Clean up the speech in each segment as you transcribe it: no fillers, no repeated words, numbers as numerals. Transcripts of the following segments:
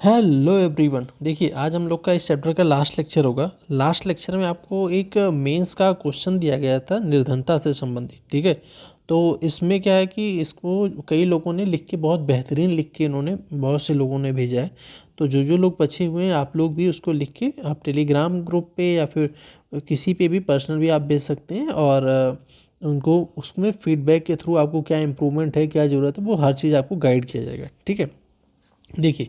Hello everyone. देखिए, आज हम लोग का इस चैप्टर का लास्ट लेक्चर होगा। लास्ट लेक्चर में आपको एक मेंस का क्वेश्चन दिया गया था निर्धनता से संबंधित। ठीक है, तो इसमें क्या है कि इसको कई लोगों ने लिख के, बहुत बेहतरीन लिख के इन्होंने, बहुत से लोगों ने भेजा है। तो जो जो लोग बचे हुए हैं, आप लोग भी उसको लिख के आप टेलीग्राम ग्रुप पे या फिर किसी पे भी पर्सनल भी आप भेज सकते हैं। और उनको उसमें फीडबैक के थ्रू आपको क्या इम्प्रूवमेंट है, क्या ज़रूरत है, वो हर चीज़ आपको गाइड किया जाएगा। ठीक है, देखिए,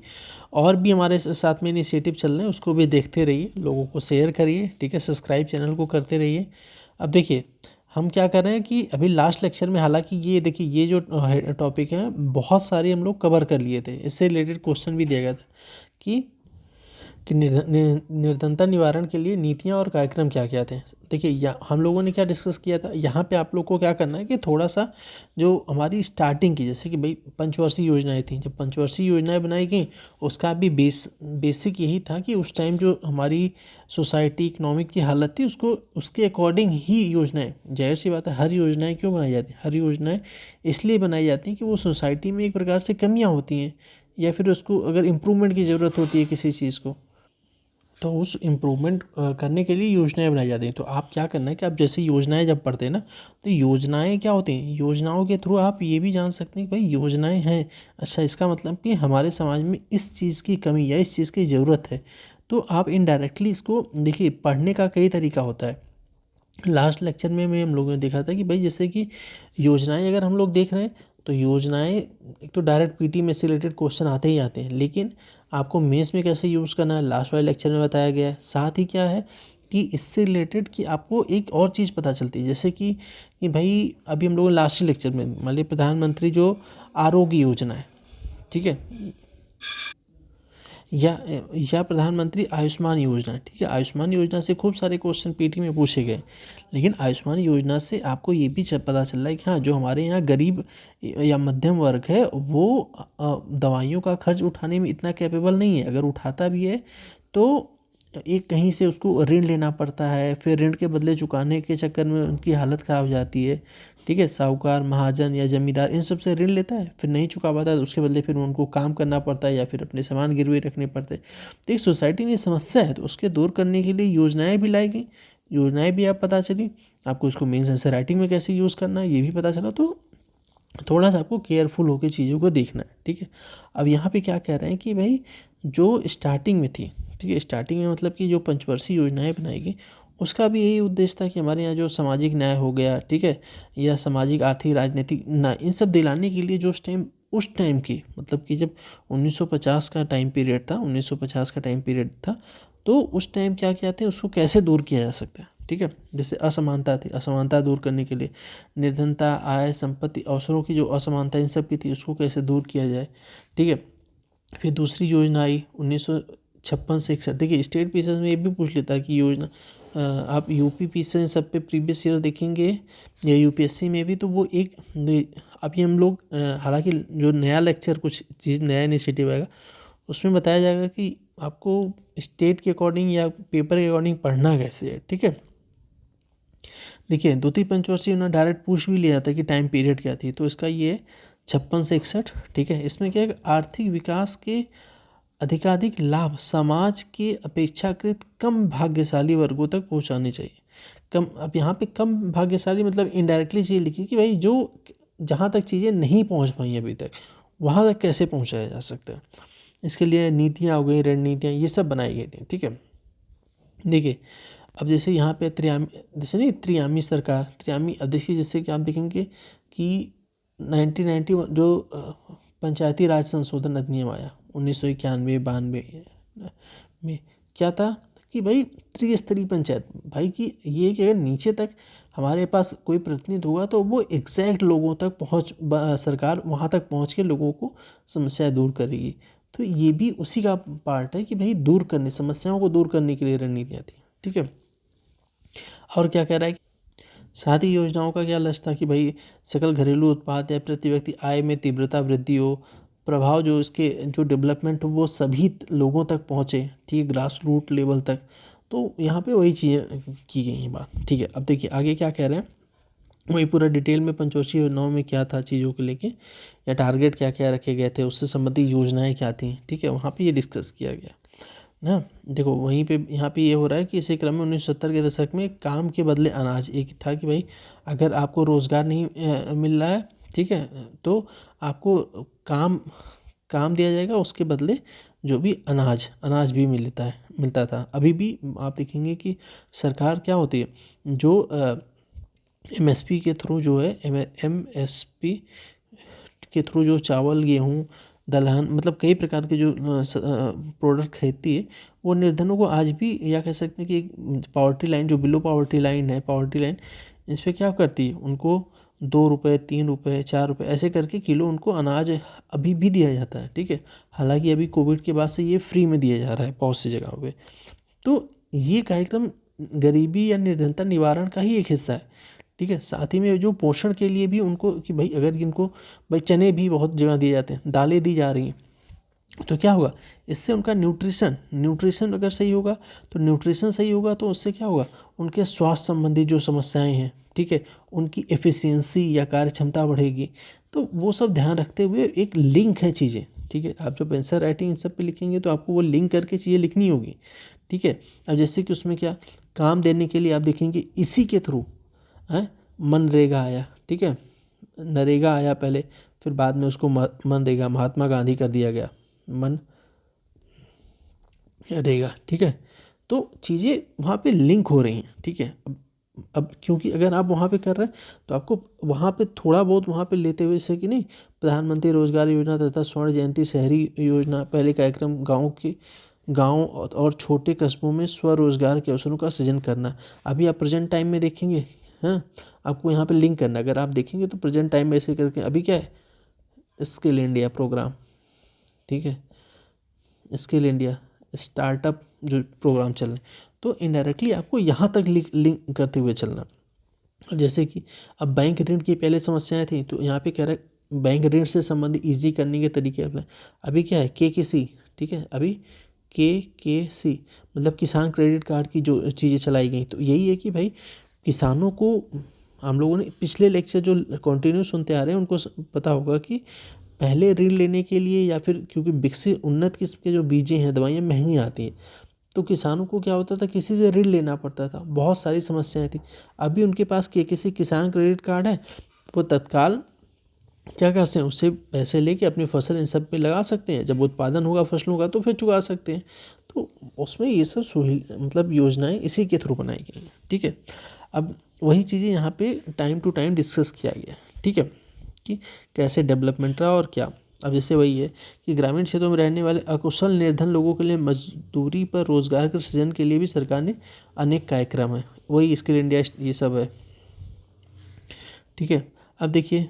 और भी हमारे साथ में इनिशिएटिव चल रहे हैं, उसको भी देखते रहिए, लोगों को शेयर करिए। ठीक है, सब्सक्राइब चैनल को करते रहिए। अब देखिए, हम क्या कर रहे हैं कि अभी लास्ट लेक्चर में, हालांकि ये देखिए, ये जो टॉपिक है बहुत सारे हम लोग कवर कर लिए थे। इससे रिलेटेड क्वेश्चन भी दिया गया था कि निर्धनता निवारण के लिए नीतियाँ और कार्यक्रम क्या क्या थे। देखिए, हम लोगों ने क्या डिस्कस किया था, यहाँ पे आप लोग को क्या करना है कि थोड़ा सा जो हमारी स्टार्टिंग की, जैसे कि भाई पंचवर्षीय योजनाएं थी, जब पंचवर्षीय योजनाएं बनाई गई, उसका भी बेसिक यही था कि उस टाइम जो हमारी सोसाइटी इकोनॉमिक की हालत थी, उसको उसके अकॉर्डिंग ही योजनाएं, जाहिर सी बात है, हर योजनाएं क्यों बनाई जाती हैं, हर योजनाएं इसलिए बनाई जाती हैं कि वो सोसाइटी में एक प्रकार से कमियाँ होती हैं, या फिर उसको अगर इम्प्रूवमेंट की ज़रूरत होती है किसी चीज़ को, तो उस इम्प्रूवमेंट करने के लिए योजनाएं बनाई जाती हैं। तो आप क्या करना है कि आप जैसे योजनाएं जब पढ़ते हैं ना, तो योजनाएं क्या होती हैं, योजनाओं के थ्रू आप ये भी जान सकते हैं कि भाई योजनाएं हैं, अच्छा इसका मतलब कि हमारे समाज में इस चीज़ की कमी या इस चीज़ की ज़रूरत है। तो आप इनडायरेक्टली इसको देखिए, पढ़ने का कई तरीका होता है। लास्ट लेक्चर में हम लोगों ने देखा था कि भाई जैसे कि योजनाएं अगर हम लोग देख रहे हैं, तो योजनाएं एक तो डायरेक्ट पीटी में से रिलेटेड क्वेश्चन आते ही आते हैं, लेकिन आपको मेंस में कैसे यूज़ करना है लास्ट वाले लेक्चर में बताया गया है। साथ ही क्या है कि इससे रिलेटेड कि आपको एक और चीज़ पता चलती है, जैसे कि भाई अभी हम लोग लास्ट लेक्चर में मान लीजिए प्रधानमंत्री जो आरोग्य योजना है, ठीक है, या प्रधानमंत्री आयुष्मान योजना। ठीक है, आयुष्मान योजना से खूब सारे क्वेश्चन पीटी में पूछे गए, लेकिन आयुष्मान योजना से आपको ये भी पता चल रहा है कि हाँ, जो हमारे यहाँ गरीब या मध्यम वर्ग है, वो दवाइयों का खर्च उठाने में इतना कैपेबल नहीं है। अगर उठाता भी है तो एक कहीं से उसको ऋण लेना पड़ता है, फिर ऋण के बदले चुकाने के चक्कर में उनकी हालत ख़राब हो जाती है। ठीक है, साहूकार, महाजन या जमींदार इन सब से ऋण लेता है, फिर नहीं चुका पाता है, तो उसके बदले फिर उनको काम करना पड़ता है या फिर अपने सामान गिरवी रखने पड़ते हैं। तो एक सोसाइटी में समस्या है, तो उसके दूर करने के लिए योजनाएं भी लाई गई, योजनाएं भी आप पता चली, आपको उसको मेंस आंसर राइटिंग में कैसे यूज़ करना है ये भी पता चला। तो थोड़ा सा आपको केयरफुल होकर चीज़ों को देखना है। ठीक है, अब यहाँ पे क्या कह रहे हैं कि भाई जो स्टार्टिंग में थी, ठीक है, स्टार्टिंग में मतलब कि जो पंचवर्षीय योजनाएं बनाई गई, उसका भी यही उद्देश्य था कि हमारे यहाँ जो सामाजिक न्याय हो गया, ठीक है, या सामाजिक आर्थिक राजनीतिक न्याय, इन सब दिलाने के लिए जो उस टाइम की, मतलब कि जब 1950 का टाइम पीरियड था, 1950 का टाइम पीरियड था, तो उस टाइम क्या क्या थे, उसको कैसे दूर किया जा सकता है। ठीक है, जैसे असमानता थी, असमानता दूर करने के लिए निर्धनता, आय, संपत्ति, अवसरों की जो असमानता इन सब की थी, उसको कैसे दूर किया जाए। ठीक है, फिर दूसरी योजना आई 1956 से 61। देखिए, स्टेट पीसेस में ये भी पूछ लेता है कि योजना आप यूपी पीसेस इन सब पे प्रीवियस ईयर देखेंगे या यूपीएससी में भी, तो वो एक अभी हम लोग हालांकि जो नया लेक्चर, कुछ चीज़ नया इनिशिएटिव आएगा, उसमें बताया जाएगा कि आपको स्टेट के अकॉर्डिंग या पेपर के अकॉर्डिंग पढ़ना कैसे है। ठीक है, देखिए, द्वितीय पंचवर्षीय उन्होंने डायरेक्ट पूछ भी लिया था कि टाइम पीरियड क्या थी, तो इसका ये 56 से 61। ठीक है, इसमें क्या है, आर्थिक विकास के अधिकाधिक लाभ समाज के अपेक्षाकृत कम भाग्यशाली वर्गों तक पहुंचाने चाहिए। कम, अब यहाँ पे कम भाग्यशाली मतलब इनडायरेक्टली चीज़ लिखी कि भाई जो जहाँ तक चीज़ें नहीं पहुँच पाई अभी तक, वहाँ तक कैसे पहुँचाया जा सकता है। इसके लिए नीतियाँ हो गई, रणनीतियाँ, ये सब बनाई गई थी। ठीक है, देखिए, अब जैसे यहाँ पे जैसे नहीं, त्रियामी सरकार, त्रियामी, अब देखिए जैसे कि आप देखेंगे कि 1991 जो पंचायती राज संशोधन अधिनियम आया 1991-92 में, क्या था कि भाई त्रिस्तरीय पंचायत, भाई कि ये कि अगर नीचे तक हमारे पास कोई प्रतिनिधि होगा, तो वो एग्जैक्ट लोगों तक सरकार वहाँ तक पहुँच के लोगों को समस्याएं दूर करेगी। तो ये भी उसी का पार्ट है कि भाई दूर करने, समस्याओं को दूर करने के लिए रणनीतियाँ थी। ठीक है, और क्या कह रहा है, साथ ही योजनाओं का क्या लक्ष्य था कि भाई सकल घरेलू उत्पाद या प्रति व्यक्ति आय में तीव्रता वृद्धि हो, प्रभाव जो इसके जो डेवलपमेंट हो वो सभी लोगों तक पहुँचे, ठीक है, ग्रास रूट लेवल तक। तो यहाँ पे वही चीज़ें की गई हैं बात। ठीक है, अब देखिए आगे क्या कह रहे हैं वही पूरा डिटेल में पंचवर्षीय योजनाओं में क्या था चीज़ों को लेके, या टारगेट क्या क्या रखे गए थे, उससे संबंधित योजनाएं क्या थी, ठीक है, वहाँ पे ये डिस्कस किया गया ना। देखो वहीं पे यहाँ पे ये हो रहा है कि इसी क्रम में 1970 के दशक में काम के बदले अनाज, एक था कि भाई अगर आपको रोज़गार नहीं मिल रहा है, ठीक है, तो आपको काम काम दिया जाएगा, उसके बदले जो भी अनाज भी मिलता था। अभी भी आप देखेंगे कि सरकार क्या होती है, जो एमएसपी के थ्रू जो है, एमएसपी के थ्रू जो चावल, गेहूँ, दलहन, मतलब कई प्रकार के जो प्रोडक्ट खरीदती है, वो निर्धनों को आज भी, या कह सकते हैं कि पावर्टी लाइन, जो बिलो पावर्टी लाइन है, पावर्टी लाइन, इस पर क्या करती है, उनको 2 रुपये, 3 रुपये, 4 रुपये ऐसे करके किलो उनको अनाज अभी भी दिया जाता है, ठीक है। हालांकि अभी कोविड के बाद से ये फ्री में दिया जा रहा है बहुत सी जगहों पे। तो ये कार्यक्रम गरीबी या निर्धनता निवारण का ही एक हिस्सा है, ठीक है। साथ ही में जो पोषण के लिए भी उनको, कि भाई अगर इनको, भाई चने भी बहुत जगह दिए जाते हैं, दालें दी जा रही हैं, तो क्या होगा, इससे उनका न्यूट्रिशन अगर सही होगा, तो न्यूट्रिशन सही होगा तो उससे क्या होगा, उनके स्वास्थ्य संबंधी जो समस्याएं हैं, ठीक है, उनकी एफिशिएंसी या कार्य क्षमता बढ़ेगी। तो वो सब ध्यान रखते हुए एक लिंक है चीज़ें, ठीक है। आप जब आंसर राइटिंग इन सब पे लिखेंगे तो आपको वो लिंक करके चीज़ें लिखनी होगी, ठीक है। अब जैसे कि उसमें क्या, काम देने के लिए आप देखेंगे इसी के थ्रू है, मनरेगा आया, ठीक है, नरेगा आया पहले, फिर बाद में उसको मनरेगा, महात्मा गांधी कर दिया गया, मन रहेगा, ठीक है। तो चीज़ें वहाँ पे लिंक हो रही हैं, ठीक है। अब क्योंकि अगर आप वहाँ पे कर रहे हैं तो आपको वहाँ पे थोड़ा बहुत वहाँ पे लेते हुए, जैसे कि नहीं, प्रधानमंत्री रोजगार योजना तथा स्वर्ण जयंती शहरी योजना, पहले कार्यक्रम गाँव और छोटे कस्बों में स्वरोजगार के अवसरों का सृजन करना। अभी आप प्रेजेंट टाइम में देखेंगे, हाँ, आपको यहाँ पे लिंक करना, अगर आप देखेंगे तो प्रेजेंट टाइम में ऐसे करके अभी क्या है, स्किल इंडिया प्रोग्राम, ठीक है, स्किल इंडिया स्टार्टअप जो प्रोग्राम चल रहे हैं, तो इनडायरेक्टली आपको यहाँ तक लिंक करते हुए चलना। जैसे कि अब बैंक ऋण की पहले समस्याएं थी, तो यहाँ पे कह रहा है बैंक ऋण से संबंधित ईजी करने के तरीके अपने। अभी क्या है, KKC, ठीक है, अभी KKC मतलब किसान क्रेडिट कार्ड की जो चीज़ें चलाई गई, तो यही है कि भाई किसानों को, हम लोगों ने पिछले लेक्चर जो कंटिन्यू सुनते आ रहे हैं उनको पता होगा कि पहले ऋण लेने के लिए, या फिर क्योंकि विकसित उन्नत किस्म के जो बीजें हैं, दवाइयाँ महंगी आती हैं, तो किसानों को क्या होता था, किसी से ऋण लेना पड़ता था, बहुत सारी समस्याएं थी। अभी उनके पास किसी किसान क्रेडिट कार्ड है, वो तत्काल क्या कर सकते हैं, उससे पैसे लेके अपनी फसल इन सब पे लगा सकते हैं, जब उत्पादन होगा फसलों का तो फिर चुका सकते हैं। तो उसमें ये सब मतलब योजनाएं इसी के थ्रू बनाई गई हैं, ठीक है। अब वही चीज़ें यहाँ पे टाइम टू टाइम डिस्कस किया गया, ठीक है, कि कैसे डेवलपमेंट रहा और क्या। अब जैसे वही है कि ग्रामीण क्षेत्रों में रहने वाले अकुशल निर्धन लोगों के लिए मजदूरी पर रोजगार के सृजन के लिए भी सरकार ने अनेक कार्यक्रम है, वही स्किल इंडिया ये सब है, ठीक है। अब देखिए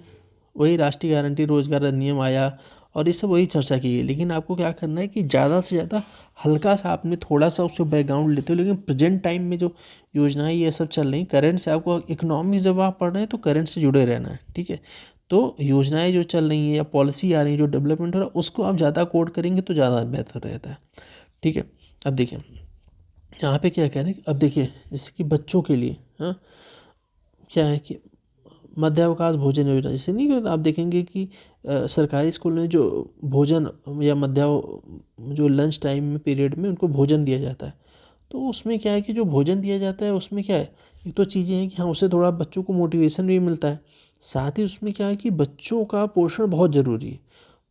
वही राष्ट्रीय गारंटी रोजगार अधिनियम आया, और ये सब वही चर्चा की है। लेकिन आपको क्या करना है कि ज़्यादा से ज़्यादा हल्का सा आपने थोड़ा सा उसको बैकग्राउंड लेते हो, लेकिन प्रेजेंट टाइम में जो योजनाएं ये सब चल रही, करंट से आपको इकोनॉमी जब आप पढ़ रहे हैं तो करंट से जुड़े रहना है, ठीक है। तो योजनाएं जो चल रही हैं या पॉलिसी आ रही है, जो डेवलपमेंट हो रहा है, उसको आप ज़्यादा कोड करेंगे तो ज़्यादा बेहतर रहता है, ठीक है। अब देखिए यहाँ पे क्या कह रहे हैं, अब देखिए जैसे कि बच्चों के लिए, हाँ, क्या है कि मध्यावकाश भोजन योजना, जैसे नहीं कि आप देखेंगे कि सरकारी स्कूल में जो भोजन या जो लंच टाइम में पीरियड में उनको भोजन दिया जाता है, तो उसमें क्या है कि जो भोजन दिया जाता है उसमें क्या है, एक तो चीज़ें हैं कि हाँ, उससे थोड़ा बच्चों को मोटिवेशन भी मिलता है, साथ ही उसमें क्या है कि बच्चों का पोषण बहुत ज़रूरी है।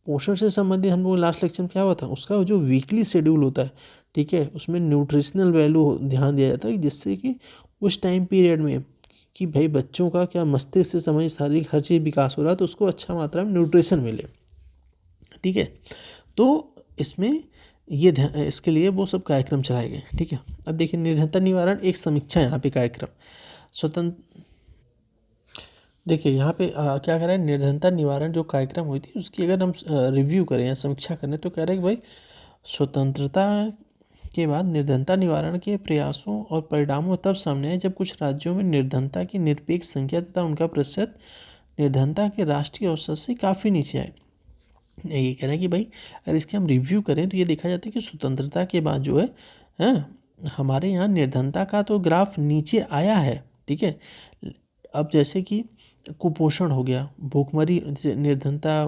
पोषण से संबंधित हम लोग लास्ट लेक्चर में क्या हुआ था, उसका जो वीकली शेड्यूल होता है, ठीक है, उसमें न्यूट्रिशनल वैल्यू ध्यान दिया जाता है, जिससे कि उस टाइम पीरियड में कि भाई बच्चों का क्या मस्तिष्क से समझ शारीरिक हर चीज़ विकास हो रहा है, तो उसको अच्छा मात्रा में न्यूट्रिशन मिले, ठीक है। तो इसमें ये ध्यान, इसके लिए वो सब कार्यक्रम चलाए गए, ठीक है। अब देखिए निर्धनता निवारण एक समीक्षा, यहाँ पे कार्यक्रम स्वतंत्र, देखिए यहाँ पे क्या कह रहा है, निर्धनता निवारण जो कार्यक्रम हुई थी उसकी अगर हम रिव्यू करें या समीक्षा करें, तो कह रहे हैं कि भाई स्वतंत्रता के बाद निर्धनता निवारण के प्रयासों और परिणामों तब सामने आए जब कुछ राज्यों में निर्धनता की निरपेक्ष संख्या तथा उनका प्रतिशत निर्धनता के राष्ट्रीय औसत से काफ़ी नीचे आए। ये कह रहे हैं कि भाई अगर इसके हम रिव्यू करें तो ये देखा जाता है कि स्वतंत्रता के बाद जो है, हाँ, हमारे यहाँ निर्धनता का तो ग्राफ नीचे आया है, ठीक है, अब जैसे कि कुपोषण हो गया, भूखमरी, निर्धनता,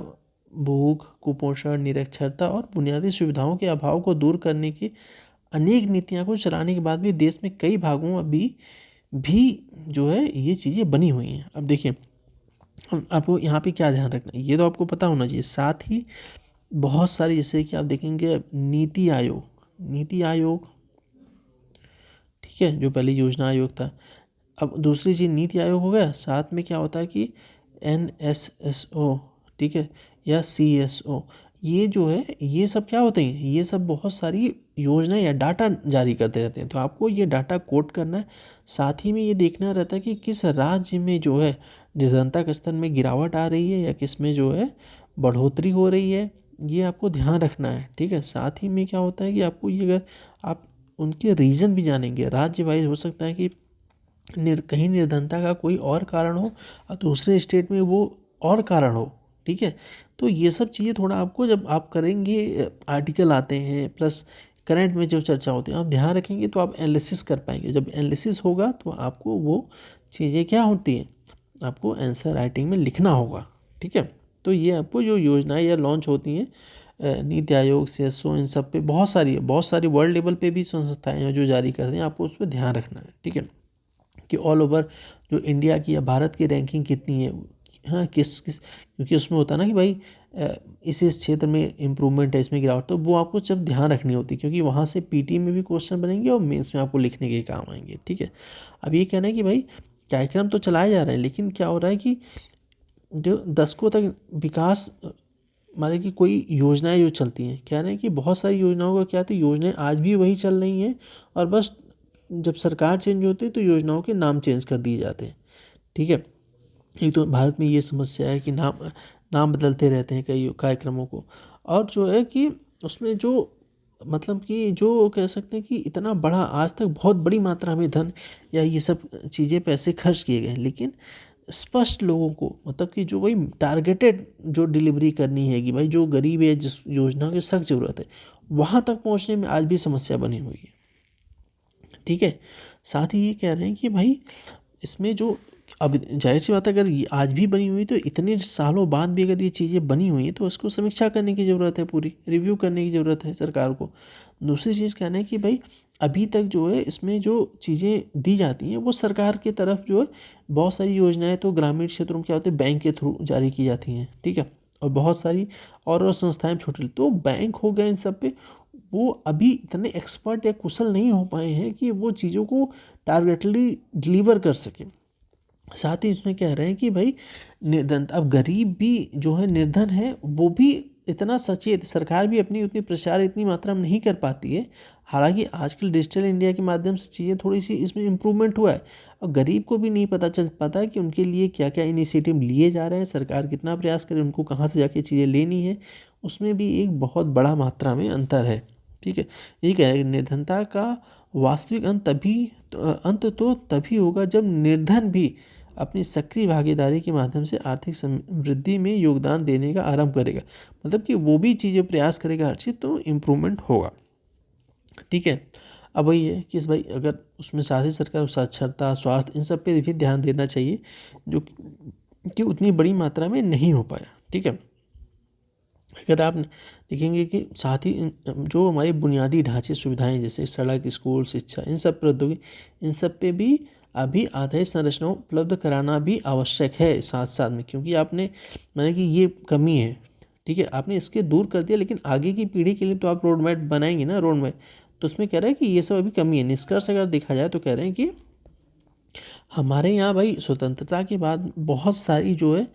भूख, कुपोषण, निरक्षरता और बुनियादी सुविधाओं के अभाव को दूर करने की अनेक नीतियां को चलाने के बाद भी देश में कई भागों में अभी भी जो है ये चीज़ें बनी हुई हैं। अब देखिए, हम आपको यहाँ पे क्या ध्यान रखना है, ये तो आपको पता होना चाहिए। साथ ही बहुत सारी, जैसे कि आप देखेंगे नीति आयोग, ठीक है, जो पहले योजना आयोग था। अब दूसरी चीज़ नीति आयोग हो गया, साथ में क्या होता है कि NSSO, ठीक है, या CSO, ये जो है ये सब क्या होते हैं, ये सब बहुत सारी योजनाएं या डाटा जारी करते रहते हैं। तो आपको ये डाटा कोड करना है। साथ ही में ये देखना रहता है कि किस राज्य में जो है निर्धनता के स्तर में गिरावट आ रही है या किस में जो है बढ़ोतरी हो रही है, ये आपको ध्यान रखना है, ठीक है। साथ ही में क्या होता है कि आपको ये, अगर आप उनके रीज़न भी जानेंगे, राज्य वाइज हो सकता है कि कहीं निर्धनता का कोई और कारण हो और दूसरे स्टेट में वो और कारण हो, ठीक है। तो ये सब चीज़ें थोड़ा आपको, जब आप करेंगे, आर्टिकल आते हैं प्लस करंट में जो चर्चा होती है, आप ध्यान रखेंगे तो आप एनालिसिस कर पाएंगे। जब एनालिसिस होगा तो आपको वो चीज़ें क्या होती हैं, आपको आंसर राइटिंग में लिखना होगा, ठीक है। तो ये आपको जो योजनाएं या लॉन्च होती हैं, नीति आयोग, CSO, इन सब पे बहुत सारी वर्ल्ड लेवल पे भी संस्थाएं हैं जो जारी करते हैं, आपको उस पर ध्यान रखना है, ठीक है, कि ऑल ओवर जो इंडिया की या भारत की रैंकिंग कितनी है, हाँ, किस क्योंकि उसमें होता है ना कि भाई इस क्षेत्र में इम्प्रूवमेंट है, इसमें गिरावट, तो वो आपको जब ध्यान रखनी होती है, क्योंकि वहाँ से PT में भी क्वेश्चन बनेंगे और मेंस में आपको लिखने के काम आएंगे, ठीक है। अब ये कहना है कि भाई कार्यक्रम तो चलाए जा रहे हैं, लेकिन क्या हो रहा है कि जो दशकों तक विकास, माने कि कोई योजनाएं जो चलती हैं, कह रहे हैं कि बहुत सारी योजनाओं का क्या, तो योजनाएं आज भी वही चल रही हैं और बस जब सरकार चेंज होती है तो योजनाओं के नाम चेंज कर दिए जाते हैं, ठीक है। एक तो भारत में ये समस्या है कि नाम बदलते रहते हैं कई कार्यक्रमों को, और जो है कि उसमें जो, मतलब कि जो कह सकते हैं कि इतना बड़ा, आज तक बहुत बड़ी मात्रा में धन या ये सब चीज़ें, पैसे खर्च किए गए, लेकिन स्पष्ट लोगों को, मतलब कि जो वही टारगेटेड जो डिलीवरी करनी है कि भाई जो गरीब है, जिस योजना की सख्त ज़रूरत है, वहाँ तक पहुँचने में आज भी समस्या बनी हुई है, ठीक है। साथ ही ये कह रहे हैं कि भाई इसमें जो, अब जाहिर सी बात है, अगर ये आज भी बनी हुई तो इतने सालों बाद भी अगर ये चीज़ें बनी हुई हैं तो उसको समीक्षा करने की ज़रूरत है, पूरी रिव्यू करने की ज़रूरत है सरकार को। दूसरी चीज़ कहना है कि भाई अभी तक जो है इसमें जो चीज़ें दी जाती हैं वो सरकार की तरफ जो है, बहुत सारी योजनाएं तो ग्रामीण क्षेत्रों में क्या होते हैं, बैंक के थ्रू जारी की जाती हैं, ठीक है, और बहुत सारी और संस्थाएं छोटी, तो बैंक हो गए, इन सब पे वो अभी इतने एक्सपर्ट या कुशल नहीं हो पाए हैं कि वो चीज़ों को टारगेटली डिलीवर कर सकें। साथ ही इसमें कह रहे हैं कि भाई निर्धन, अब गरीब भी जो है निर्धन है, वो भी इतना सचेत, सरकार भी अपनी उतनी प्रचार इतनी मात्रा में नहीं कर पाती है। हालांकि आजकल डिजिटल इंडिया के माध्यम से चीज़ें थोड़ी सी इसमें इम्प्रूवमेंट हुआ है, और गरीब को भी नहीं पता चल पाता है कि उनके लिए क्या क्या इनिशिएटिव लिए जा रहे हैं, सरकार कितना प्रयास करे, उनको कहाँ से जाके चीज़ें लेनी है, उसमें भी एक बहुत बड़ा मात्रा में अंतर है, ठीक है। यही कह रहे हैं कि निर्धनता का वास्तविक अंत तो तभी होगा जब निर्धन भी अपनी सक्रिय भागीदारी के माध्यम से आर्थिक समृद्धि में योगदान देने का आरंभ करेगा, मतलब कि वो भी चीज़ें प्रयास करेगा हर चीज़, तो इम्प्रूवमेंट होगा, ठीक है। अब वही है कि इस भाई अगर उसमें साथ ही सरकार साक्षरता, स्वास्थ्य, इन सब पे भी ध्यान देना चाहिए, जो कि उतनी बड़ी मात्रा में नहीं हो पाया, ठीक है। अगर आप देखेंगे कि साथ ही जो हमारी बुनियादी ढांचे सुविधाएं, जैसे सड़क, स्कूल, शिक्षा, इन सब प्रौद्योगिकी, इन सब पे भी अभी आधारित संरचना उपलब्ध कराना भी आवश्यक है साथ साथ में, क्योंकि आपने, माने कि ये कमी है, ठीक है, आपने इसके दूर कर दिया, लेकिन आगे की पीढ़ी के लिए तो आप रोड मैप बनाएंगे ना, रोड मैप, तो उसमें कह रहे हैं कि ये सब अभी कमी है। निष्कर्ष अगर देखा जाए तो कह रहे हैं कि हमारे यहाँ भाई स्वतंत्रता के बाद बहुत सारी जो है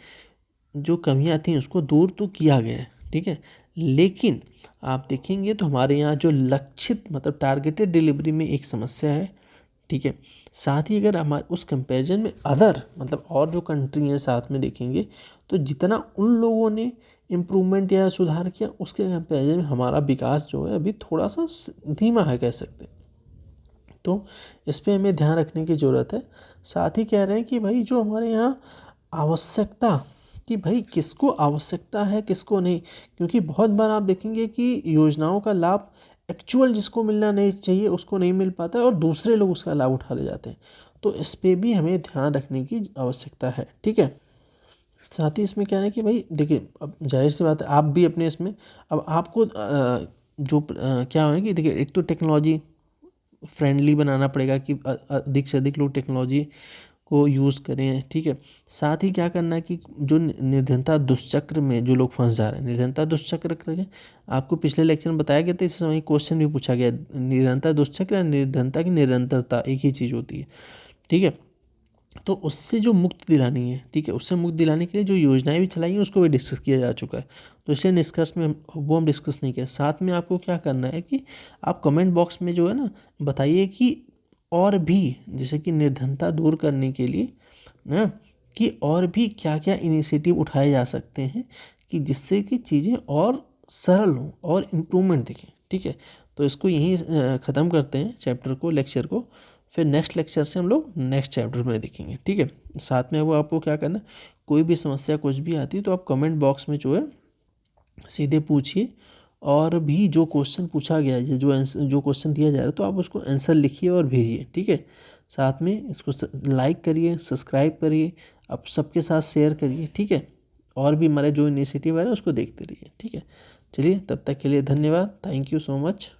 जो कमियां थी उसको दूर तो किया गया है, ठीक है, लेकिन आप देखेंगे तो हमारे यहाँ जो लक्षित, मतलब टारगेटेड डिलीवरी में एक समस्या है, ठीक है। साथ ही अगर हमारे उस कंपैरिजन में अदर, मतलब और जो कंट्री हैं साथ में देखेंगे, तो जितना उन लोगों ने इम्प्रूवमेंट या सुधार किया, उसके कंपैरिजन में हमारा विकास जो है अभी थोड़ा सा धीमा है, कह सकते हैं। तो इस पर हमें ध्यान रखने की ज़रूरत है। साथ ही कह रहे हैं कि भाई जो हमारे यहाँ आवश्यकता, कि भाई किसको आवश्यकता है किसको नहीं, क्योंकि बहुत बार आप देखेंगे कि योजनाओं का लाभ एक्चुअल जिसको मिलना नहीं चाहिए उसको नहीं मिल पाता है और दूसरे लोग उसका लाभ उठा ले जाते हैं। तो इस पे भी हमें ध्यान रखने की आवश्यकता है। ठीक है, साथ ही इसमें क्या है कि भाई देखिए, अब जाहिर सी बात है आप भी अपने इसमें, अब आपको क्या है कि देखिए, एक तो टेक्नोलॉजी फ्रेंडली बनाना पड़ेगा कि अधिक से अधिक लोग टेक्नोलॉजी को यूज़ करें। ठीक है, साथ ही क्या करना है कि जो निर्धनता दुष्चक्र में जो लोग फंस जा रहे हैं, निर्धनता दुष्चक्र करके आपको पिछले लेक्चर में बताया गया था, इस समय क्वेश्चन भी पूछा गया, निर्धनता दुष्चक्र या निर्धनता की निरंतरता एक ही चीज़ होती है। ठीक है, तो उससे जो मुक्त दिलानी है, ठीक है, उससे मुक्त दिलाने के लिए जो योजनाएं भी चलाई हैं उसको भी डिस्कस किया जा चुका है। तो इसलिए निष्कर्ष में वो हम डिस्कस नहीं किया। साथ में आपको क्या करना है कि आप कमेंट बॉक्स में जो है ना बताइए कि और भी, जैसे कि निर्धनता दूर करने के लिए ना, कि और भी क्या क्या इनिशिएटिव उठाए जा सकते हैं कि जिससे कि चीज़ें और सरल हों और इम्प्रूवमेंट दिखें। ठीक है, तो इसको यहीं ख़त्म करते हैं चैप्टर को, लेक्चर को। फिर नेक्स्ट लेक्चर से हम लोग नेक्स्ट चैप्टर में देखेंगे। ठीक है, साथ में वो आपको क्या करना, कोई भी समस्या कुछ भी आती है तो आप कमेंट बॉक्स में जो है सीधे पूछिए, और भी जो क्वेश्चन पूछा गया है, जो क्वेश्चन दिया जा रहा है तो आप उसको आंसर लिखिए और भेजिए। ठीक है, साथ में इसको लाइक करिए, सब्सक्राइब करिए, आप सबके साथ शेयर करिए। ठीक है, और भी हमारे जो इनिशिएटिव है उसको देखते रहिए। ठीक है, चलिए तब तक के लिए धन्यवाद, थैंक यू सो मच।